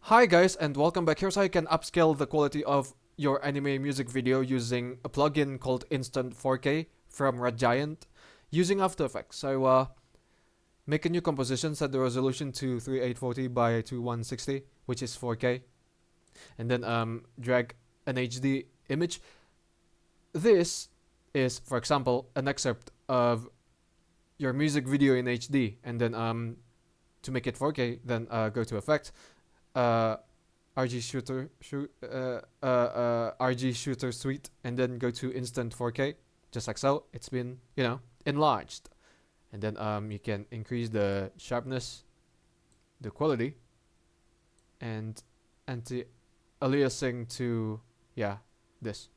Hi guys, and welcome back. Here's how you can upscale the quality of your anime music video using a plugin called Instant 4K from Red Giant using After Effects. So make a new composition, set the resolution to 3840 by 2160, which is 4K, and then drag an HD image. This is, for example, an excerpt of your music video in HD, and then to make it 4K, then go to Effect, RG shooter suite, and then go to instant 4K, just like so. It's been enlarged, and then you can increase the sharpness, the quality, and anti-aliasing to this.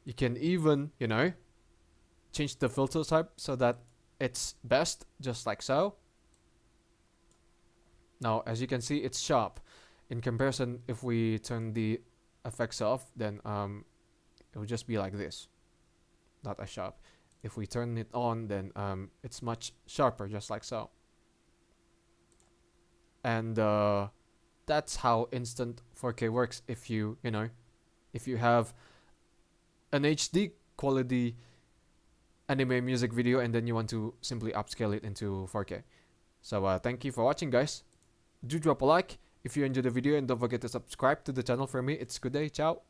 You can even change the filter type so that it's best, just like so. Now, as you can see, it's sharp. In comparison, if we turn the effects off, then it will just be like this, not as sharp. If we turn it on, then it's much sharper, just like so. And that's how instant 4K works. If you have an HD quality anime music video and then you want to simply upscale it into 4K. So thank you for watching, guys. Do drop a like if you enjoyed the video, and don't forget to subscribe to the channel. For me, it's good day. Ciao.